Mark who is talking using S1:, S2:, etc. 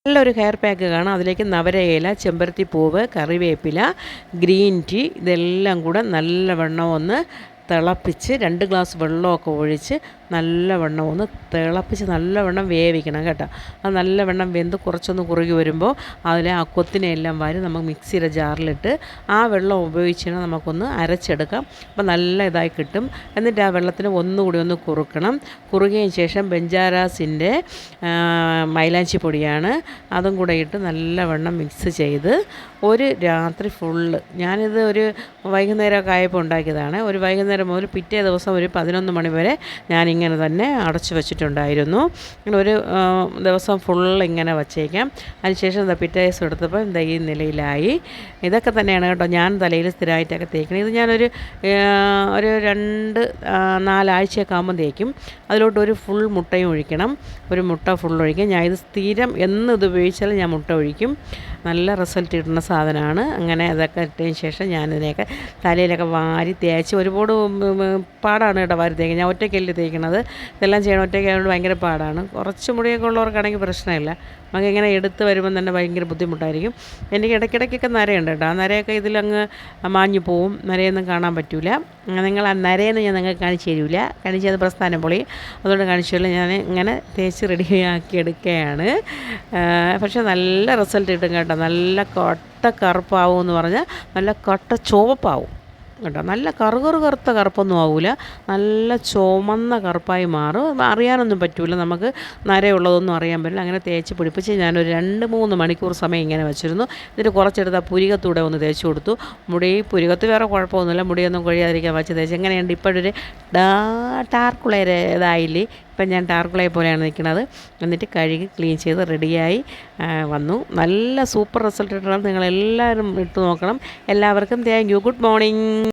S1: നല്ലൊരു hair pack കാണാം. അതിലേക്ക് നവരയില, ചെമ്പരത്തിപ്പൂവ്, കറിവേപ്പില, ഗ്രീൻ ടീ ഇതെല്ലാം കൂടെ നല്ലവണ്ണം ഒന്ന് തിളപ്പിച്ച് 2 ഗ്ലാസ് വെള്ളമൊക്കെ ഒഴിച്ച് നല്ലവണ്ണം ഒന്ന് തിളപ്പിച്ച് നല്ലവണ്ണം വേവിക്കണം കേട്ടോ. അത് നല്ലവണ്ണം വെന്ത് കുറച്ചൊന്ന് കുറുകി വരുമ്പോൾ അതിൽ ആ കൊത്തിനെല്ലാം വാരി നമുക്ക് മിക്സിയുടെ ജാറിലിട്ട് ആ വെള്ളം ഉപയോഗിച്ച് നമുക്കൊന്ന് അരച്ചെടുക്കാം. അപ്പോൾ നല്ല ഇതായി കിട്ടും. എന്നിട്ട് ആ വെള്ളത്തിന് ഒന്നുകൂടി ഒന്ന് കുറുക്കണം. കുറുകിയതിന് ശേഷം ബെഞ്ചാരാസിൻ്റെ മൈലാഞ്ചി പൊടിയാണ്, അതും കൂടെ ഇട്ട് നല്ലവണ്ണം മിക്സ് ചെയ്ത് ഒരു രാത്രി ഫുള്ള്, ഞാനിത് ഒരു വൈകുന്നേരമൊക്കെ ആയപ്പോൾ ഉണ്ടാക്കിയതാണ്. ഒരു വൈകുന്നേരം മുതൽ പിറ്റേ ദിവസം ഒരു 11 മണി വരെ ഞാനിങ്ങനെ തന്നെ അടച്ചു വെച്ചിട്ടുണ്ടായിരുന്നു. ഇങ്ങനെ ഒരു ദിവസം ഫുള്ള് ഇങ്ങനെ വച്ചേക്കാം. അതിനുശേഷം പിറ്റേ ദിവസം എടുത്തപ്പോൾ ഈ നിലയിലായി. ഇതൊക്കെ തന്നെയാണ് കേട്ടോ ഞാൻ തലയിൽ സ്ഥിരമായിട്ടൊക്കെ തേക്കുന്നത്. ഇത് ഞാനൊരു 2-4 ആഴ്ചയൊക്കെ ആകുമ്പോൾ തേക്കും. അതിലോട്ട് ഒരു ഫുൾ മുട്ടയും ഒഴിക്കണം. ഒരു മുട്ട ഫുൾ ഒഴിക്കും. ഞാൻ ഇത് സ്ഥിരം ഇത് ഉപയോഗിച്ചാലും ഞാൻ മുട്ട ഒഴിക്കും. നല്ല റിസൾട്ട് കിട്ടുന്ന സാധനമാണ്. അങ്ങനെ അതൊക്കെ ഇട്ടതിന് ശേഷം ഞാനിതിനെയൊക്കെ തലയിലൊക്കെ വാരി തേച്ച് ഒരുപാട് പാടാണ് കേട്ടോ വാരി തേക്കുക. ഞാൻ ഒറ്റയ്ക്കല്ലേ തേക്കണത്. ഇതെല്ലാം ചെയ്യണം ഒറ്റയ്ക്കായതുകൊണ്ട് ഭയങ്കര പാടാണ്. കുറച്ച് മുടിയൊക്കെ ഉള്ളവർക്കാണെങ്കിൽ പ്രശ്നമില്ല. നമുക്ക് ഇങ്ങനെ എടുത്ത് വരുമ്പം തന്നെ ഭയങ്കര ബുദ്ധിമുട്ടായിരിക്കും. എനിക്ക് ഇടയ്ക്കിടയ്ക്കൊക്കെ നരയുണ്ട് കേട്ടോ. ആ നരയൊക്കെ ഇതിലങ്ങ് മാഞ്ഞു പോവും. നരയൊന്നും കാണാൻ പറ്റില്ല. നിങ്ങൾ ആ നരയെന്ന് ഞാൻ നിങ്ങൾക്ക് കാണിച്ചു തരില്ല. കാണിച്ചത് പ്രസ്ഥാനം പൊളി. അതുകൊണ്ട് കാണിച്ചില്ല. ഞാൻ ഇങ്ങനെ തേച്ച് റെഡിയാക്കി എടുക്കുകയാണ്. പക്ഷേ നല്ല റിസൾട്ട് കിട്ടും കേട്ടോ. നല്ല കട്ട കറുപ്പാവും എന്ന് പറഞ്ഞാൽ നല്ല കട്ട ചുവപ്പാവും കേട്ടോ. നല്ല കറുത്ത കറുപ്പൊന്നും ആവില്ല. നല്ല ചുമന്ന കറുപ്പായി മാറും. അറിയാനൊന്നും പറ്റില്ല. നമുക്ക് നരയുള്ളതൊന്നും അറിയാൻ പറ്റില്ല. അങ്ങനെ തേച്ച് പിടിപ്പിച്ച് ഞാനൊരു 2-3 മണിക്കൂർ സമയം ഇങ്ങനെ വെച്ചിരുന്നു. എന്നിട്ട് കുറച്ചെടുത്ത് ആ പുരികത്തൂടെ ഒന്ന് തേച്ച് കൊടുത്തു. പുരികത്ത് വേറെ കുഴപ്പമൊന്നുമില്ല. മുടിയൊന്നും കൊഴിയാതിരിക്കാൻ വെച്ച് തേച്ച്. എങ്ങനെയുണ്ട് ഇപ്പോഴൊരു ടാർക്കുളേരെ ഇതായില്ലേ. ഇപ്പം ഞാൻ ടാർക്കുളയെ പോലെയാണ് നിൽക്കുന്നത്. എന്നിട്ട് കഴുകി ക്ലീൻ ചെയ്ത് റെഡിയായി വന്നു. നല്ല സൂപ്പർ റിസൾട്ട് കിട്ടണം. നിങ്ങളെല്ലാവരും ഇട്ട് നോക്കണം. എല്ലാവർക്കും താങ്ക് യു. Good morning.